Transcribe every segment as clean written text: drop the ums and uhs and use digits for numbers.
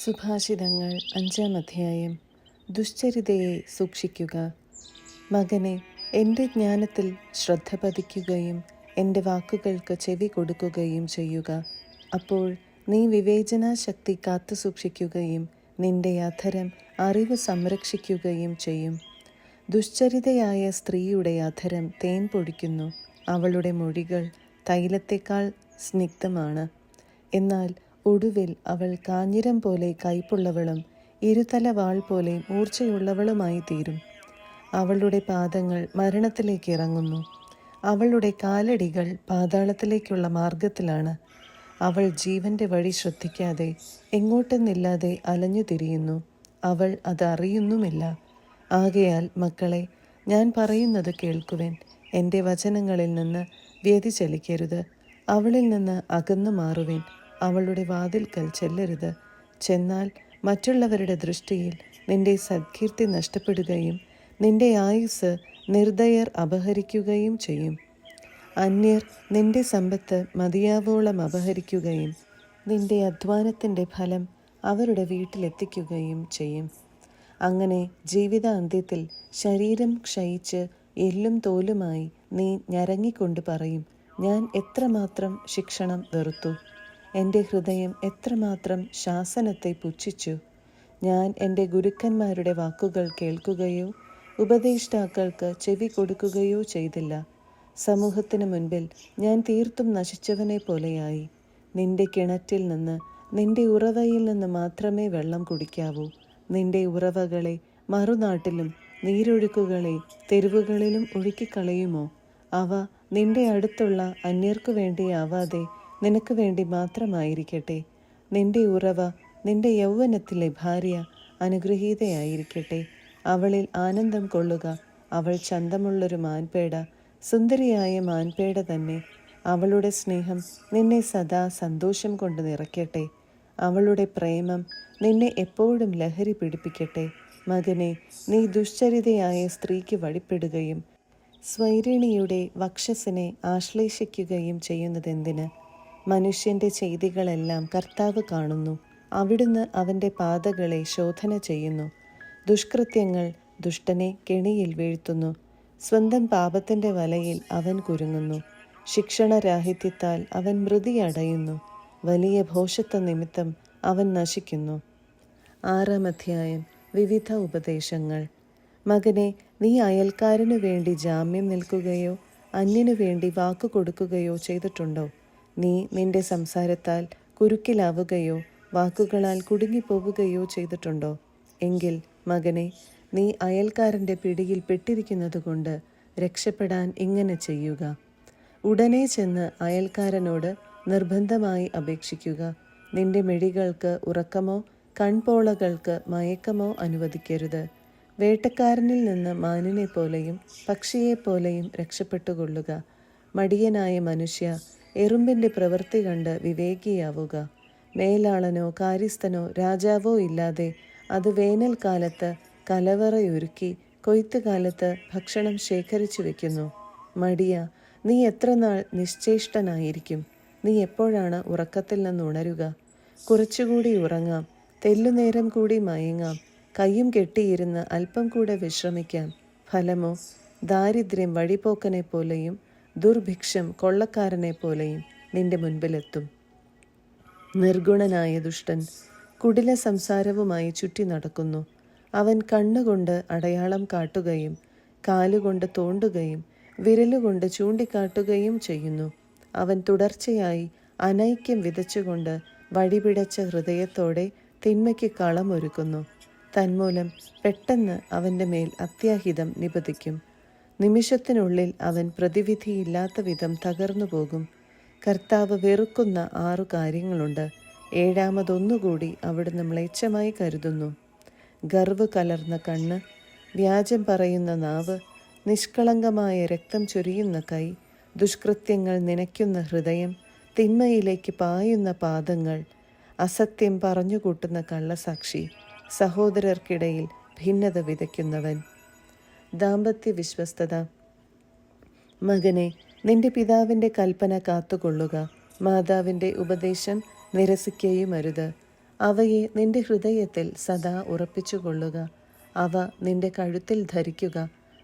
സുഭാഷിതങ്ങൾ 5-ാം അധ്യായം. ദുശ്ചരിതയെ സൂക്ഷിക്കുക. മകനെ, എൻ്റെ ജ്ഞാനത്തിൽ ശ്രദ്ധ പതിക്കുകയും എൻ്റെ വാക്കുകൾക്ക് ചെവി കൊടുക്കുകയും ചെയ്യുക. അപ്പോൾ നീ വിവേചനാശക്തി കാത്തു സൂക്ഷിക്കുകയും നിന്റെ അധരം അറിവ് സംരക്ഷിക്കുകയും ചെയ്യും. ദുശ്ചരിതയായ സ്ത്രീയുടെ അധരം തേൻ പൊഴിക്കുന്നു. അവളുടെ മൊഴികൾ തൈലത്തേക്കാൾ സ്നിഗ്ധമാണ്. എന്നാൽ ഒടുവിൽ അവൾ കാഞ്ഞിരം പോലെ കയ്പുള്ളവളും ഇരുതല വാൾ പോലെ മൂർച്ചയുള്ളവളുമായി തീരും. അവളുടെ പാദങ്ങൾ മരണത്തിലേക്ക് ഇറങ്ങുന്നു. അവളുടെ കാലടികൾ പാതാളത്തിലേക്കുള്ള മാർഗത്തിലാണ്. അവൾ ജീവന്റെ വഴി ശ്രദ്ധിക്കാതെ എങ്ങോട്ടെന്നില്ലാതെ അലഞ്ഞു തിരിയുന്നു. അവൾ അത് അറിയുന്നുമില്ല. ആകയാൽ മക്കളെ, ഞാൻ പറയുന്നത് കേൾക്കുവിൻ. എൻ്റെ വചനങ്ങളിൽ നിന്ന് വ്യതിചലിക്കരുത്. അവളിൽ നിന്ന് അകന്നു മാറുവിൻ. അവളുടെ വാതിൽക്കൽ ചെല്ലരുത്. ചെന്നാൽ മറ്റുള്ളവരുടെ ദൃഷ്ടിയിൽ നിന്റെ സദ്കീർത്തി നഷ്ടപ്പെടുകയും നിന്റെ ആയുസ് നിർദയർ അപഹരിക്കുകയും ചെയ്യും. അന്യർ നിന്റെ സമ്പത്ത് മതിയാവോളം അപഹരിക്കുകയും നിന്റെ അധ്വാനത്തിൻ്റെ ഫലം അവരുടെ വീട്ടിലെത്തിക്കുകയും ചെയ്യും. അങ്ങനെ ജീവിതാന്ത്യത്തിൽ ശരീരം ക്ഷയിച്ച് എല്ലും തോലുമായി നീ ഞരങ്ങിക്കൊണ്ട് പറയും, ഞാൻ എത്രമാത്രം ശിക്ഷണം വെറുത്തു. എൻ്റെ ഹൃദയം എത്രമാത്രം ശാസനത്തെ പുച്ഛിച്ചു. ഞാൻ എൻ്റെ ഗുരുക്കന്മാരുടെ വാക്കുകൾ കേൾക്കുകയോ ഉപദേഷ്ടാക്കൾക്ക് ചെവി കൊടുക്കുകയോ ചെയ്തില്ല. സമൂഹത്തിന് മുൻപിൽ ഞാൻ തീർത്തും നശിച്ചവനെ പോലെയായി. നിന്റെ കിണറ്റിൽ നിന്ന്, നിന്റെ ഉറവയിൽ നിന്ന് മാത്രമേ വെള്ളം കുടിക്കാവൂ. നിന്റെ ഉറവകളെ മറുനാട്ടിലും നീരൊഴുക്കുകളെ തെരുവുകളിലും ഒഴുക്കിക്കളയുമോ? അവ നിന്റെ അടുത്തുള്ള അന്യർക്കു വേണ്ടിയാവാതെ നിനക്ക് വേണ്ടി മാത്രമായിരിക്കട്ടെ. നിന്റെ ഉറവ, നിന്റെ യൗവനത്തിലെ ഭാര്യ അനുഗ്രഹീതയായിരിക്കട്ടെ. അവളിൽ ആനന്ദം കൊള്ളുക. അവൾ ചന്തമുള്ളൊരു മാൻപേട, സുന്ദരിയായ മാൻപേട തന്നെ. അവളുടെ സ്നേഹം നിന്നെ സദാ സന്തോഷം കൊണ്ട് നിറയ്ക്കട്ടെ. അവളുടെ പ്രേമം നിന്നെ എപ്പോഴും ലഹരി പിടിപ്പിക്കട്ടെ. മകനെ, നീ ദുശ്ചരിതയായ സ്ത്രീക്ക് വഴിപ്പെടുകയും സ്വൈരിണിയുടെ വക്ഷസിനെ ആശ്ലേഷിക്കുകയും ചെയ്യുന്നതെന്തിന്? മനുഷ്യൻ്റെ ചെയ്തികളെല്ലാം കർത്താവ് കാണുന്നു. അവിടുന്ന് അവൻ്റെ പാതകളെ ശോധന ചെയ്യുന്നു. ദുഷ്കൃത്യങ്ങൾ ദുഷ്ടനെ കെണിയിൽ വീഴ്ത്തുന്നു. സ്വന്തം പാപത്തിൻ്റെ വലയിൽ അവൻ കുരുങ്ങുന്നു. ശിക്ഷണരാഹിത്യത്താൽ അവൻ മൃതി അടയുന്നു. വലിയ ഭോഷത്വ നിമിത്തം അവൻ നശിക്കുന്നു. 6-ാം അധ്യായം. വിവിധ ഉപദേശങ്ങൾ. മകനെ, നീ അയൽക്കാരനു വേണ്ടി ജാമ്യം നിൽക്കുകയോ അന്യനു വേണ്ടി വാക്കു കൊടുക്കുകയോ ചെയ്തിട്ടുണ്ടോ? നീ നിന്റെ സംസാരത്താൽ കുരുക്കിലാവുകയോ വാക്കുകളാൽ കുടുങ്ങിപ്പോവുകയോ ചെയ്തിട്ടുണ്ടോ? എങ്കിൽ മകനെ, നീ അയൽക്കാരൻ്റെ പിടിയിൽ പെട്ടിരിക്കുന്നതുകൊണ്ട് രക്ഷപ്പെടാൻ ഇങ്ങനെ ചെയ്യുക. ഉടനെ ചെന്ന് അയൽക്കാരനോട് നിർബന്ധമായി അപേക്ഷിക്കുക. നിന്റെ മിഴികൾക്ക് ഉറക്കമോ കൺപോളകൾക്ക് മയക്കമോ അനുവദിക്കരുത്. വേട്ടക്കാരനിൽ നിന്ന് മാനിനെ പോലെയും പക്ഷിയെപ്പോലെയും രക്ഷപ്പെട്ടുകൊള്ളുക. മടിയനായ മനുഷ്യ, എറുമ്പിൻ്റെ പ്രവൃത്തി കണ്ട് വിവേകിയാവുക. മേലാളനോ കാര്യസ്ഥനോ രാജാവോ ഇല്ലാതെ അത് വേനൽക്കാലത്ത് കലവറയൊരുക്കി കൊയ്ത്തുകാലത്ത് ഭക്ഷണം ശേഖരിച്ചു വെക്കുന്നു. മടിയ, നീ എത്ര നാൾ നിശ്ചേഷ്ടനായിരിക്കും? നീ എപ്പോഴാണ് ഉറക്കത്തിൽ നിന്ന് ഉണരുക? കുറച്ചുകൂടി ഉറങ്ങാം, തെല്ലുനേരം കൂടി മയങ്ങാം, കയ്യും കെട്ടിയിരുന്ന് അല്പം കൂടെ വിശ്രമിക്കാം. ഫലമോ, ദാരിദ്ര്യം വഴിപോക്കനെ പോലെയും ദുർഭിക്ഷം കൊള്ളക്കാരനെ പോലെയും നിന്റെ മുൻപിലെത്തും. നിർഗുണനായ ദുഷ്ടൻ കുടില സംസാരവുമായി ചുറ്റി നടക്കുന്നു. അവൻ കണ്ണുകൊണ്ട് അടയാളം കാട്ടുകയും കാലുകൊണ്ട് തോണ്ടുകയും വിരലുകൊണ്ട് ചൂണ്ടിക്കാട്ടുകയും ചെയ്യുന്നു. അവൻ തുടർച്ചയായി അനൈക്യം വിതച്ചുകൊണ്ട് വഴിപിടച്ച ഹൃദയത്തോടെ തിന്മയ്ക്ക് കളമൊരുക്കുന്നു. തന്മൂലം പെട്ടെന്ന് അവൻ്റെ മേൽ അത്യാഹിതം നിപതിക്കും. നിമിഷത്തിനുള്ളിൽ അവൻ പ്രതിവിധിയില്ലാത്ത വിധം തകർന്നു പോകും. കർത്താവ് വെറുക്കുന്ന 6 കാര്യങ്ങളുണ്ട്. 7-മതൊന്നുകൂടി അവിടുന്ന് മ്ലേച്ഛമായി കരുതുന്നു. ഗർവ് കലർന്ന കണ്ണ്, വ്യാജം പറയുന്ന നാവ്, നിഷ്കളങ്കമായ രക്തം ചൊരിയുന്ന കൈ, ദുഷ്കൃത്യങ്ങൾ നനയ്ക്കുന്ന ഹൃദയം, തിന്മയിലേക്ക് പായുന്ന പാദങ്ങൾ, അസത്യം പറഞ്ഞുകൂട്ടുന്ന കള്ളസാക്ഷി, സഹോദരർക്കിടയിൽ ഭിന്നത വിതയ്ക്കുന്നവൻ. ദാമ്പത്യ വിശ്വസ്തത. മകനെ, നിന്റെ പിതാവിൻ്റെ കൽപ്പന കാത്തുകൊള്ളുക. മാതാവിൻ്റെ ഉപദേശം നിരസിക്കുകയുമരുത്. അവയെ നിന്റെ ഹൃദയത്തിൽ സദാ ഉറപ്പിച്ചുകൊള്ളുക. അവ നിന്റെ കഴുത്തിൽ ധരിക്കുക.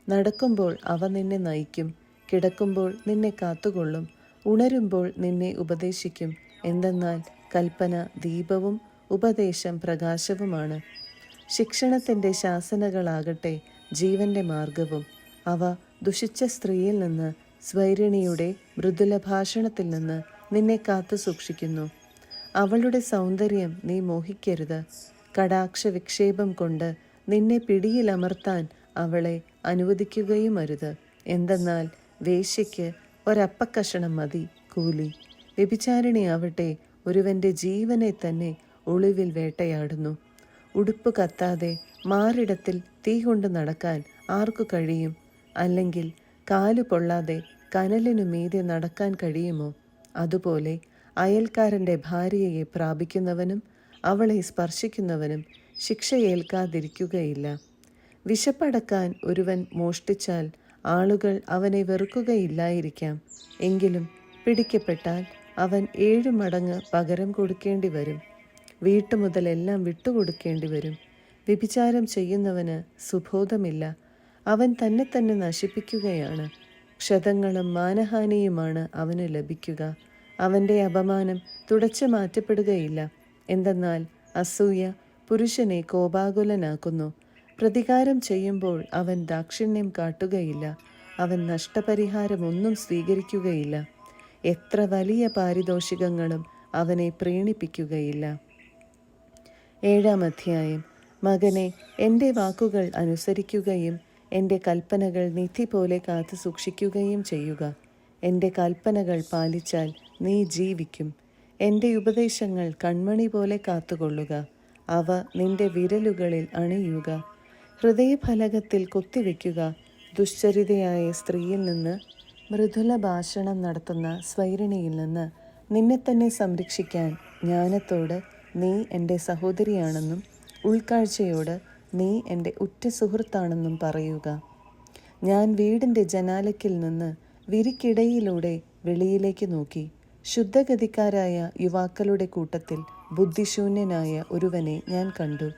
നടക്കുമ്പോൾ അവ നിന്നെ നയിക്കും, കിടക്കുമ്പോൾ നിന്നെ കാത്തുകൊള്ളും, ഉണരുമ്പോൾ നിന്നെ ഉപദേശിക്കും. എന്തെന്നാൽ കൽപ്പന ദീപവും ഉപദേശം പ്രകാശവുമാണ്. ശിക്ഷണത്തിൻ്റെ ശാസനകളാകട്ടെ ജീവന്റെ മാർഗവും. അവ ദുഷിച്ച സ്ത്രീയിൽ നിന്ന്, സ്വൈരിണിയുടെ മൃദുല ഭാഷണത്തിൽ നിന്ന് നിന്നെ കാത്തു സൂക്ഷിക്കുന്നു. അവളുടെ സൗന്ദര്യം നീ മോഹിക്കരുത്. കടാക്ഷ വിക്ഷേപം കൊണ്ട് നിന്നെ പിടിയിലമർത്താൻ അവളെ അനുവദിക്കുകയും അരുത്. എന്തെന്നാൽ വേശ്യയ്ക്ക് ഒരപ്പക്കഷണം മതി കൂലി. വ്യഭിചാരിണിയാവട്ടെ ഒരുവന്റെ ജീവനെ തന്നെ ഒളിവിൽ വേട്ടയാടുന്നു. ഉടുപ്പ് കത്താതെ മാറിടത്തിൽ തീ കൊണ്ട് നടക്കാൻ ആർക്കു കഴിയും? അല്ലെങ്കിൽ കാലു പൊള്ളാതെ കനലിനു മീതെ നടക്കാൻ കഴിയുമോ? അതുപോലെ അയൽക്കാരൻ്റെ ഭാര്യയെ പ്രാപിക്കുന്നവനും അവളെ സ്പർശിക്കുന്നവനും ശിക്ഷയേൽക്കാതിരിക്കുകയില്ല. വിശപ്പടക്കാൻ ഒരുവൻ മോഷ്ടിച്ചാൽ ആളുകൾ അവനെ വെറുക്കുകയില്ലായിരിക്കാം. എങ്കിലും പിടിക്കപ്പെട്ടാൽ അവൻ 7 മടങ്ങ് പകരം കൊടുക്കേണ്ടി വരും. വീട്ടുമുതലെല്ലാം വിട്ടുകൊടുക്കേണ്ടി വരും. വ്യഭിചാരം ചെയ്യുന്നവന് സുബോധമില്ല, അവൻ തന്നെ തന്നെ നശിപ്പിക്കുകയാണ്. ക്ഷതങ്ങളും മാനഹാനിയുമാണ് അവന് ലഭിക്കുക. അവൻ്റെ അപമാനം തുടച്ചു മാറ്റപ്പെടുകയില്ല. എന്തെന്നാൽ അസൂയ പുരുഷനെ കോപാകുലനാക്കുന്നു. പ്രതികാരം ചെയ്യുമ്പോൾ അവൻ ദാക്ഷിണ്യം കാട്ടുകയില്ല. അവൻ നഷ്ടപരിഹാരമൊന്നും സ്വീകരിക്കുകയില്ല. എത്ര വലിയ പാരിതോഷികങ്ങളും അവനെ പ്രീണിപ്പിക്കുകയില്ല. 7-ാം അധ്യായം. മകനെ, എൻ്റെ വാക്കുകൾ അനുസരിക്കുകയും എൻ്റെ കൽപ്പനകൾ നിധി പോലെ കാത്തു സൂക്ഷിക്കുകയും ചെയ്യുക. എൻ്റെ കൽപ്പനകൾ പാലിച്ചാൽ നീ ജീവിക്കും. എൻ്റെ ഉപദേശങ്ങൾ കൺമണി പോലെ കാത്തുകൊള്ളുക. അവ നിന്റെ വിരലുകളിൽ അണിയുക. ഹൃദയഫലകത്തിൽ കൊത്തിവെക്കുക. ദുശ്ചരിതയായ സ്ത്രീയിൽ നിന്ന്, മൃദുല ഭാഷണം നടത്തുന്ന സ്വൈരിണിയിൽ നിന്ന് നിന്നെ തന്നെ സംരക്ഷിക്കാൻ ജ്ഞാനത്തോട് നീ എൻ്റെ സഹോദരിയാണെന്നും ഉൾക്കാഴ്ചയോട് നീ എൻ്റെ ഉറ്റ സുഹൃത്താണെന്നും പറയുക. ഞാൻ വീടിൻ്റെ ജനാലയ്ക്കിൽ നിന്ന് വിരിക്കിടയിലൂടെ വെളിയിലേക്ക് നോക്കി. ശുദ്ധഗതിക്കാരായ യുവാക്കളുടെ കൂട്ടത്തിൽ ബുദ്ധിശൂന്യനായ ഒരുവനെ ഞാൻ കണ്ടു.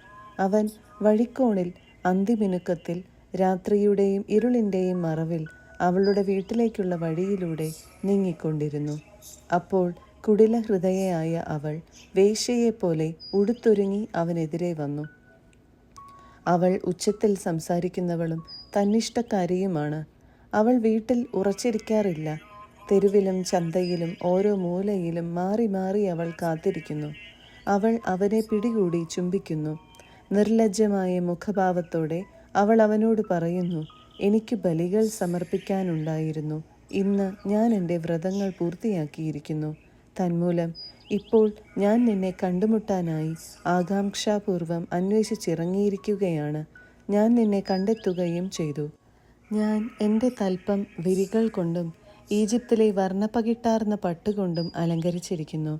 അവൻ വഴിക്കോണിൽ അന്തിമിനുക്കത്തിൽ രാത്രിയുടെയും ഇരുളിൻ്റെയും മറവിൽ അവളുടെ വീട്ടിലേക്കുള്ള വഴിയിലൂടെ നീങ്ങിക്കൊണ്ടിരുന്നു. അപ്പോൾ കുടില ഹൃദയയായ അവൾ വേശ്യയെപ്പോലെ ഉടുത്തൊരുങ്ങി അവനെതിരെ വന്നു. അവൾ ഉച്ചത്തിൽ സംസാരിക്കുന്നവളും തന്നിഷ്ടക്കാരിയുമാണ്. അവൾ വീട്ടിൽ ഉറച്ചിരിക്കാറില്ല. തെരുവിലും ചന്തയിലും ഓരോ മൂലയിലും മാറി മാറി അവൾ കാത്തിരിക്കുന്നു. അവൾ അവനെ പിടികൂടി ചുംബിക്കുന്നു. നിർലജ്ജമായ മുഖഭാവത്തോടെ അവൾ അവനോട് പറയുന്നു, എനിക്ക് ബലികൾ സമർപ്പിക്കാനുണ്ടായിരുന്നു. ഇന്ന് ഞാൻ എൻ്റെ വ്രതങ്ങൾ പൂർത്തിയാക്കിയിരിക്കുന്നു. തന്മൂലം ഇപ്പോൾ ഞാൻ നിന്നെ കണ്ടുമുട്ടാനായി ആകാംക്ഷാപൂർവം അന്വേഷിച്ചിറങ്ങിയിരിക്കുകയാണ്. ഞാൻ നിന്നെ കണ്ടെത്തുകയും ചെയ്തു. ഞാൻ എൻ്റെ തൽപ്പം വിരികൾ കൊണ്ടും ഈജിപ്തിലെ വർണ്ണപ്പകിട്ടാർന്ന പട്ടുകൊണ്ടും അലങ്കരിച്ചിരിക്കുന്നു.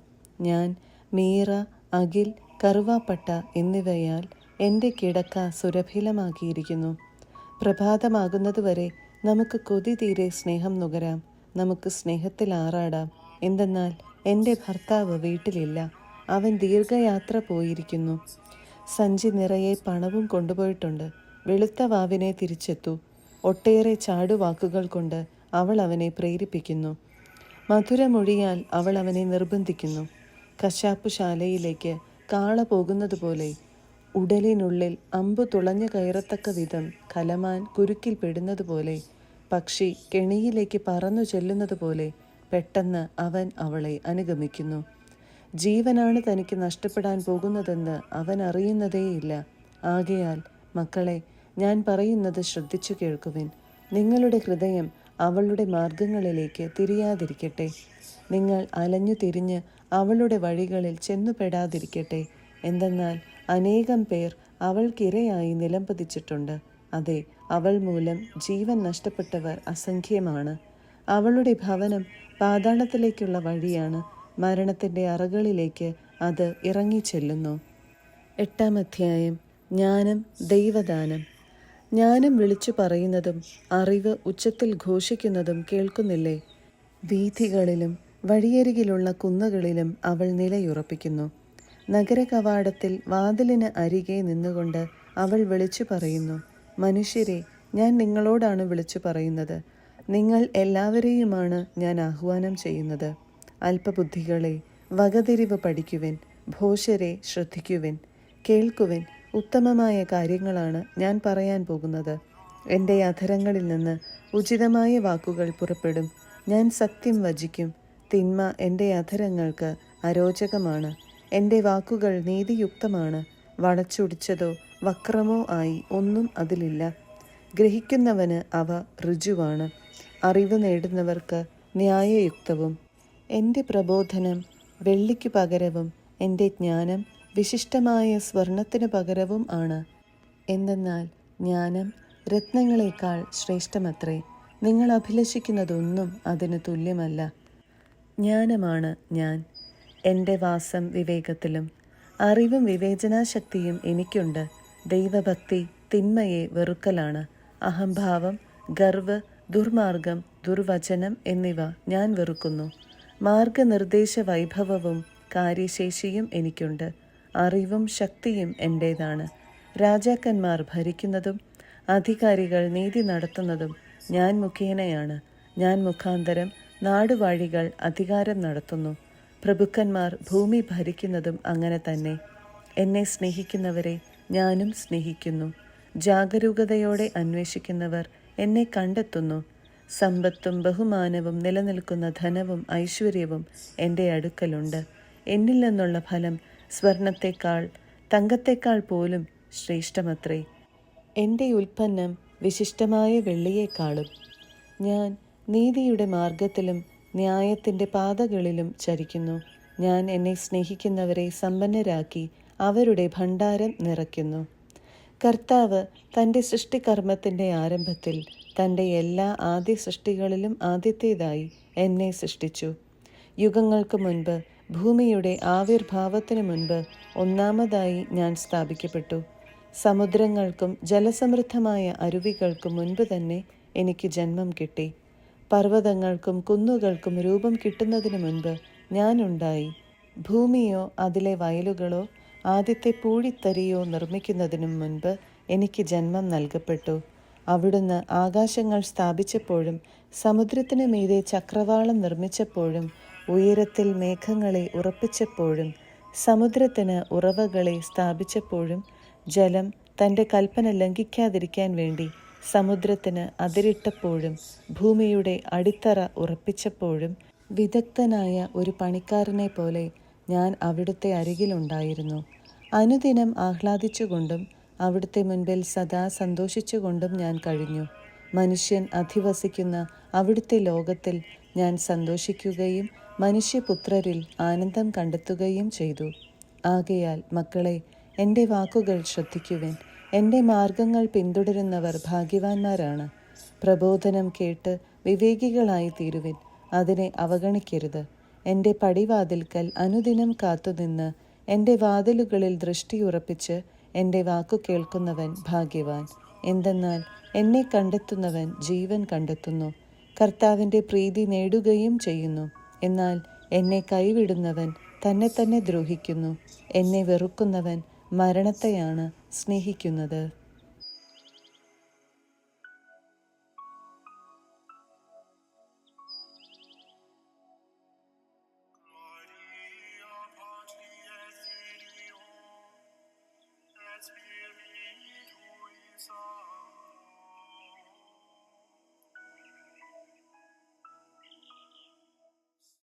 ഞാൻ മീറ, അകിൽ, കറുവാപ്പട്ട എന്നിവയാൽ എൻ്റെ കിടക്ക സുരഭിലമാക്കിയിരിക്കുന്നു. പ്രഭാതമാകുന്നതുവരെ നമുക്ക് കൊതി തീരെ സ്നേഹം നുകരാം. നമുക്ക് സ്നേഹത്തിൽ ആറാടാം. എന്തെന്നാൽ എൻ്റെ ഭർത്താവ് വീട്ടിലില്ല. അവൻ ദീർഘയാത്ര പോയിരിക്കുന്നു. സഞ്ചി നിറയെ പണവും കൊണ്ടുപോയിട്ടുണ്ട്. വെളുത്ത വാവിനെ തിരിച്ചെത്തു. ഒട്ടേറെ ചാടുവാക്കുകൾ കൊണ്ട് അവൾ അവനെ പ്രേരിപ്പിക്കുന്നു. മധുരമൊഴിയാൽ അവൾ അവനെ നിർബന്ധിക്കുന്നു. കശാപ്പുശാലയിലേക്ക് കാള പോകുന്നത് പോലെ, ഉടലിനുള്ളിൽ അമ്പു തുളഞ്ഞു കയറത്തക്ക വിധം കലമാൻ കുരുക്കിൽ പെടുന്നത് പോലെ, പക്ഷി കെണിയിലേക്ക് പറന്നു ചെല്ലുന്നത് പോലെ പെട്ടെന്ന് അവൻ അവളെ അനുഗമിക്കുന്നു. ജീവനാണ് തനിക്ക് നഷ്ടപ്പെടാൻ പോകുന്നതെന്ന് അവൻ അറിയുന്നതേയില്ല. ആകയാൽ മക്കളെ, ഞാൻ പറയുന്നത് ശ്രദ്ധിച്ചു കേൾക്കുവിൻ. നിങ്ങളുടെ ഹൃദയം അവളുടെ മാർഗങ്ങളിലേക്ക് തിരിയാതിരിക്കട്ടെ. നിങ്ങൾ അലഞ്ഞു തിരിഞ്ഞ് അവളുടെ വഴികളിൽ ചെന്നുപെടാതിരിക്കട്ടെ. എന്തെന്നാൽ അനേകം പേർ അവൾക്കിരയായി നിലംപതിച്ചിട്ടുണ്ട്. അതെ, അവൾ മൂലം ജീവൻ നഷ്ടപ്പെട്ടവർ അസംഖ്യമാണ്. അവളുടെ ഭവനം പാതാളത്തിലേക്കുള്ള വഴിയാണ്. മരണത്തിൻ്റെ അറകളിലേക്ക് അത് ഇറങ്ങിച്ചെല്ലുന്നു. 8-ാം അധ്യായം. ജ്ഞാനം, ദൈവദാനം. ജ്ഞാനം വിളിച്ചു പറയുന്നതും അറിവ് ഉച്ചത്തിൽ ഘോഷിക്കുന്നതും കേൾക്കുന്നില്ലേ? വീഥികളിലും വഴിയരികിലുള്ള കുന്നുകളിലും അവൾ നിലയുറപ്പിക്കുന്നു. നഗരകവാടത്തിൽ വാതിലിന് അരികെ നിന്നുകൊണ്ട് അവൾ വിളിച്ചു പറയുന്നു, മനുഷ്യരെ, ഞാൻ നിങ്ങളോടാണ് വിളിച്ചു പറയുന്നത്. നിങ്ങൾ എല്ലാവരെയുമാണ് ഞാൻ ആഹ്വാനം ചെയ്യുന്നത്. അല്പബുദ്ധികളെ, വകതിരിവ് പഠിക്കുവിൻ. ഭോഷരെ, ശ്രദ്ധിക്കുവിൻ. കേൾക്കുവിൻ. ഉത്തമമായ കാര്യങ്ങളാണ് ഞാൻ പറയാൻ പോകുന്നത്. എൻ്റെ അധരങ്ങളിൽ നിന്ന് ഉചിതമായ വാക്കുകൾ പുറപ്പെടും. ഞാൻ സത്യം വചിക്കും. തിന്മ എൻ്റെ അധരങ്ങൾക്ക് അരോചകമാണ്. എൻ്റെ വാക്കുകൾ നീതിയുക്തമാണ്. വളച്ചൊടിച്ചതോ വക്രമോ ആയി ഒന്നും അതിലില്ല. ഗ്രഹിക്കുന്നവന് അവ ഋജുവാണ്. അറിവ് നേടുന്നവർക്ക് ന്യായയുക്തവും. എൻ്റെ പ്രബോധനം വെള്ളിക്കു പകരവും എൻ്റെ ജ്ഞാനം വിശിഷ്ടമായ സ്വർണത്തിനു പകരവും ആണ്. എന്തെന്നാൽ ജ്ഞാനം രത്നങ്ങളെക്കാൾ ശ്രേഷ്ഠമത്രേ. നിങ്ങൾ അഭിലഷിക്കുന്നതൊന്നും അതിന് തുല്യമല്ല. ജ്ഞാനമാണ് ഞാൻ. എൻ്റെ വാസം വിവേകത്തിലും. അറിവും വിവേചനാശക്തിയും എനിക്കുണ്ട്. ദൈവഭക്തി തിന്മയെ വെറുക്കലാണ്. അഹംഭാവം, ഗർവ്, ദുർമാർഗം, ദുർവചനം എന്നിവ ഞാൻ വെറുക്കുന്നു. മാർഗനിർദ്ദേശ വൈഭവവും കാര്യശേഷിയും എനിക്കുണ്ട്. അറിവും ശക്തിയും എൻ്റേതാണ്. രാജാക്കന്മാർ ഭരിക്കുന്നതും അധികാരികൾ നീതി നടത്തുന്നതും ഞാൻ മുഖേനയാണ്. ഞാൻ മുഖാന്തരം നാടുവാഴികൾ അധികാരം നടത്തുന്നു. പ്രഭുക്കന്മാർ ഭൂമി ഭരിക്കുന്നതും അങ്ങനെ തന്നെ. എന്നെ സ്നേഹിക്കുന്നവരെ ഞാനും സ്നേഹിക്കുന്നു. ജാഗരൂകതയോടെ അന്വേഷിക്കുന്നവർ എന്നെ കണ്ടെത്തുന്നു. സമ്പത്തും ബഹുമാനവും നിലനിൽക്കുന്ന ധനവും ഐശ്വര്യവും എൻ്റെ അടുക്കലുണ്ട്. എന്നിൽ നിന്നുള്ള ഫലം സ്വർണത്തേക്കാൾ തങ്കത്തേക്കാൾ പോലും ശ്രേഷ്ഠമത്രേ. എൻ്റെ ഉൽപ്പന്നം വിശിഷ്ടമായ വെള്ളിയേക്കാളും. ഞാൻ നീതിയുടെ മാർഗത്തിലും ന്യായത്തിൻ്റെ പാതകളിലും ചരിക്കുന്നു. ഞാൻ എന്നെ സ്നേഹിക്കുന്നവരെ സമ്പന്നരാക്കി അവരുടെ ഭണ്ഡാരം നിറയ്ക്കുന്നു. കർത്താവ് തൻ്റെ സൃഷ്ടികർമ്മത്തിൻ്റെ ആരംഭത്തിൽ തൻ്റെ എല്ലാ ആദ്യ സൃഷ്ടികളിലും ആദ്യത്തേതായി എന്നെ സൃഷ്ടിച്ചു. യുഗങ്ങൾക്ക് മുൻപ്, ഭൂമിയുടെ ആവിർഭാവത്തിന് മുൻപ് ഒന്നാമതായി ഞാൻ സ്ഥാപിക്കപ്പെട്ടു. സമുദ്രങ്ങൾക്കും ജലസമൃദ്ധമായ അരുവികൾക്കും മുൻപ് തന്നെ എനിക്ക് ജന്മം കിട്ടി. പർവ്വതങ്ങൾക്കും കുന്നുകൾക്കും രൂപം കിട്ടുന്നതിന് മുൻപ് ഞാനുണ്ടായി. ഭൂമിയോ അതിലെ വയലുകളോ ആദ്യത്തെ പൂഴിത്തരിയോ നിർമ്മിക്കുന്നതിനും മുൻപ് എനിക്ക് ജന്മം നൽകപ്പെട്ടു. അവിടുന്ന് ആകാശങ്ങൾ സ്ഥാപിച്ചപ്പോഴും സമുദ്രത്തിന് മീതെ ചക്രവാളം നിർമ്മിച്ചപ്പോഴും ഉയരത്തിൽ മേഘങ്ങളെ ഉറപ്പിച്ചപ്പോഴും സമുദ്രത്തിന് ഉറവകളെ സ്ഥാപിച്ചപ്പോഴും ജലം തൻ്റെ കൽപ്പന ലംഘിക്കാതിരിക്കാൻ വേണ്ടി സമുദ്രത്തിന് അതിരിട്ടപ്പോഴും ഭൂമിയുടെ അടിത്തറ ഉറപ്പിച്ചപ്പോഴും വിദഗ്ധനായ ഒരു പണിക്കാരനെ പോലെ ഞാൻ അവിടുത്തെ അരികിലുണ്ടായിരുന്നു. അനുദിനം ആഹ്ലാദിച്ചുകൊണ്ടും അവിടുത്തെ മുൻപിൽ സദാ സന്തോഷിച്ചുകൊണ്ടും ഞാൻ കഴിഞ്ഞു. മനുഷ്യൻ അധിവസിക്കുന്ന അവിടുത്തെ ലോകത്തിൽ ഞാൻ സന്തോഷിക്കുകയും മനുഷ്യപുത്രരിൽ ആനന്ദം കണ്ടെത്തുകയും ചെയ്തു. ആകയാൽ മക്കളെ, എൻ്റെ വാക്കുകൾ ശ്രദ്ധിക്കുവിൻ. എൻ്റെ മാർഗങ്ങൾ പിന്തുടരുന്നവർ ഭാഗ്യവാന്മാരാണ്. പ്രബോധനം കേട്ട് വിവേകികളായി തീരുവിൻ. അതിനെ അവഗണിക്കരുത്. എൻ്റെ പടിവാതിൽക്കൽ അനുദിനം കാത്തുനിന്ന് എൻ്റെ വാതിലുകളിൽ ദൃഷ്ടിയുറപ്പിച്ച് എൻ്റെ വാക്കു കേൾക്കുന്നവൻ ഭാഗ്യവാൻ. എന്തെന്നാൽ എന്നെ കണ്ടെത്തുന്നവൻ ജീവൻ കണ്ടെത്തുന്നു, കർത്താവിൻ്റെ പ്രീതി നേടുകയും ചെയ്യുന്നു. എന്നാൽ എന്നെ കൈവിടുന്നവൻ തന്നെ തന്നെ ദ്രോഹിക്കുന്നു. എന്നെ വെറുക്കുന്നവൻ മരണത്തെയാണ് സ്നേഹിക്കുന്നത്.